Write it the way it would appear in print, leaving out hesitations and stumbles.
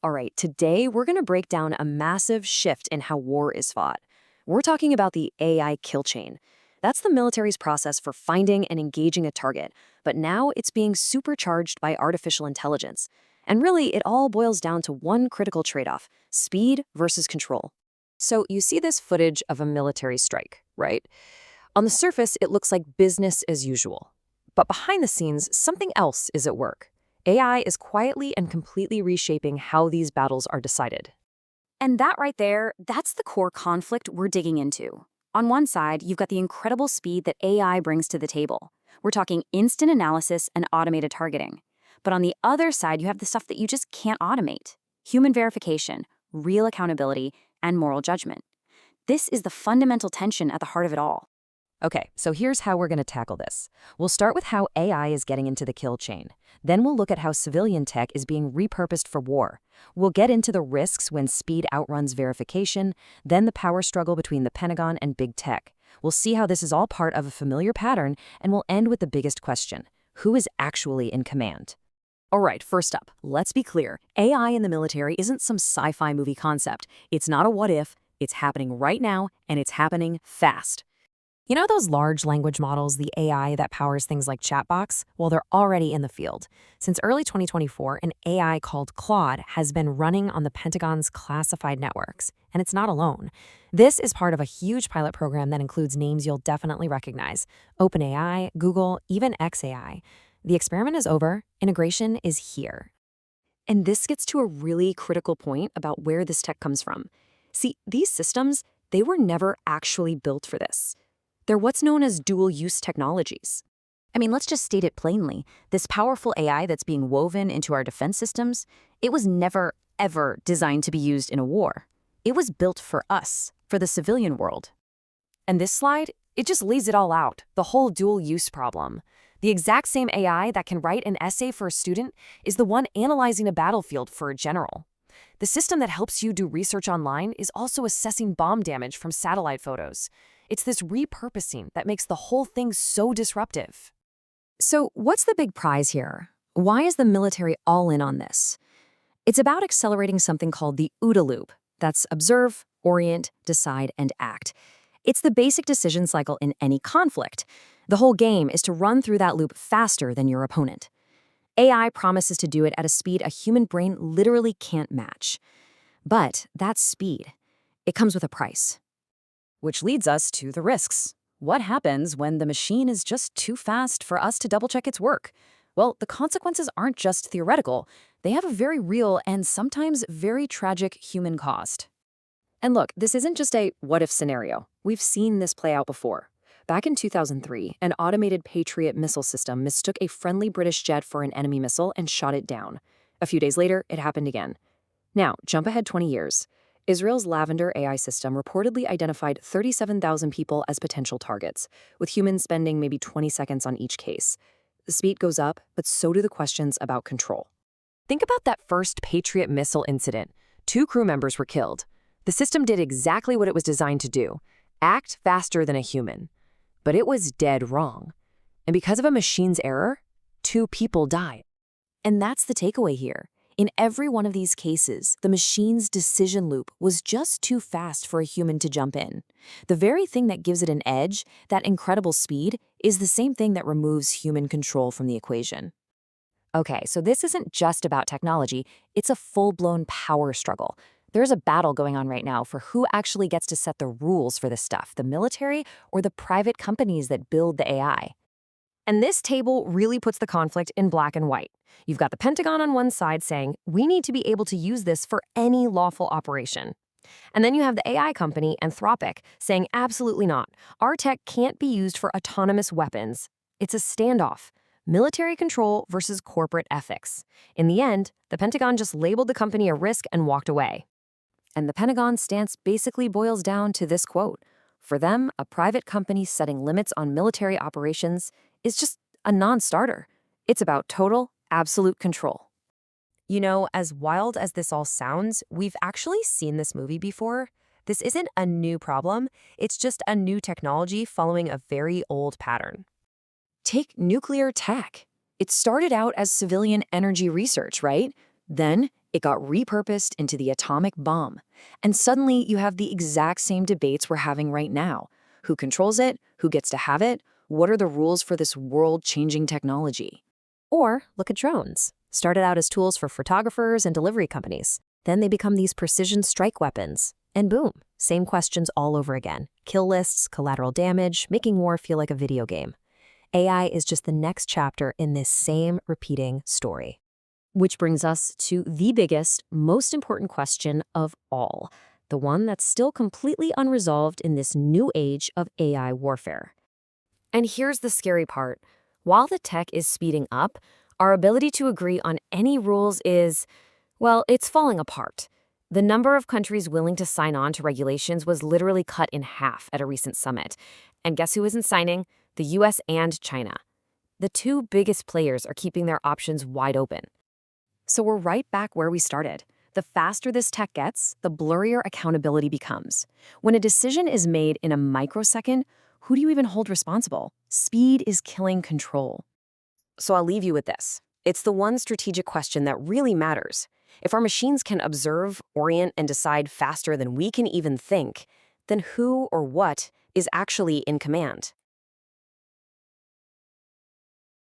All right, today we're going to break down a massive shift in how war is fought. We're talking about the AI kill chain. That's the military's process for finding and engaging a target, but now it's being supercharged by artificial intelligence. And really, it all boils down to one critical trade-off: speed versus control. So you see this footage of a military strike, right? On the surface, it looks like business as usual. But behind the scenes, something else is at work. AI is quietly and completely reshaping how these battles are decided. And that right there, that's the core conflict we're digging into. On one side, you've got the incredible speed that AI brings to the table. We're talking instant analysis and automated targeting. But on the other side, you have the stuff that you just can't automate: human verification, real accountability, and moral judgment. This is the fundamental tension at the heart of it all. Okay, so here's how we're going to tackle this. We'll start with how AI is getting into the kill chain. Then we'll look at how civilian tech is being repurposed for war. We'll get into the risks when speed outruns verification, then the power struggle between the Pentagon and big tech. We'll see how this is all part of a familiar pattern, and we'll end with the biggest question: who is actually in command? All right, first up, let's be clear. AI in the military isn't some sci-fi movie concept. It's not a what if. It's happening right now, and it's happening fast. You know those large language models, the AI that powers things like chatbots? Well, they're already in the field. Since early 2024, an AI called Claude has been running on the Pentagon's classified networks, and it's not alone. This is part of a huge pilot program that includes names you'll definitely recognize: OpenAI, Google, even xAI. The experiment is over, integration is here. And this gets to a really critical point about where this tech comes from. See, these systems, they were never actually built for this. They're what's known as dual-use technologies. I mean, let's just state it plainly. This powerful AI that's being woven into our defense systems, it was never, ever designed to be used in a war. It was built for us, for the civilian world. And this slide, it just lays it all out, the whole dual-use problem. The exact same AI that can write an essay for a student is the one analyzing a battlefield for a general. The system that helps you do research online is also assessing bomb damage from satellite photos. It's this repurposing that makes the whole thing so disruptive. So what's the big prize here? Why is the military all in on this? It's about accelerating something called the OODA loop. That's observe, orient, decide, and act. It's the basic decision cycle in any conflict. The whole game is to run through that loop faster than your opponent. AI promises to do it at a speed a human brain literally can't match. But that speed, it comes with a price. Which leads us to the risks. What happens when the machine is just too fast for us to double-check its work? Well, the consequences aren't just theoretical. They have a very real and sometimes very tragic human cost. And look, this isn't just a what-if scenario. We've seen this play out before. Back in 2003, an automated Patriot missile system mistook a friendly British jet for an enemy missile and shot it down. A few days later, it happened again. Now, jump ahead 20 years. Israel's Lavender AI system reportedly identified 37,000 people as potential targets, with humans spending maybe 20 seconds on each case. The speed goes up, but so do the questions about control. Think about that first Patriot missile incident. 2 crew members were killed. The system did exactly what it was designed to do: act faster than a human. But it was dead wrong. And because of a machine's error, 2 people died. And that's the takeaway here. In every one of these cases, the machine's decision loop was just too fast for a human to jump in. The very thing that gives it an edge, that incredible speed, is the same thing that removes human control from the equation. Okay, so this isn't just about technology, it's a full-blown power struggle. There's a battle going on right now for who actually gets to set the rules for this stuff, the military or the private companies that build the AI. And this table really puts the conflict in black and white. You've got the Pentagon on one side saying, we need to be able to use this for any lawful operation. And then you have the AI company, Anthropic, saying, absolutely not. Our tech can't be used for autonomous weapons. It's a standoff. Military control versus corporate ethics. In the end, the Pentagon just labeled the company a risk and walked away. And the Pentagon's stance basically boils down to this quote: for them, a private company setting limits on military operations is just a non-starter. It's about total, absolute control. You know, as wild as this all sounds, we've actually seen this movie before. This isn't a new problem, it's just a new technology following a very old pattern. Take nuclear tech. It started out as civilian energy research, right? Then It got repurposed into the atomic bomb. And suddenly you have the exact same debates we're having right now. Who controls it? Who gets to have it? What are the rules for this world-changing technology? Or look at drones. Started out as tools for photographers and delivery companies. Then they become these precision strike weapons. And boom, same questions all over again. Kill lists, collateral damage, making war feel like a video game. AI is just the next chapter in this same repeating story. Which brings us to the biggest, most important question of all, the one that's still completely unresolved in this new age of AI warfare. And here's the scary part. While the tech is speeding up, our ability to agree on any rules is, well, it's falling apart. The number of countries willing to sign on to regulations was literally cut in half at a recent summit. And guess who isn't signing? The US and China. The two biggest players are keeping their options wide open. So we're right back where we started. The faster this tech gets, the blurrier accountability becomes. When a decision is made in a microsecond, who do you even hold responsible? Speed is killing control. So I'll leave you with this. It's the one strategic question that really matters. If our machines can observe, orient, and decide faster than we can even think, then who or what is actually in command?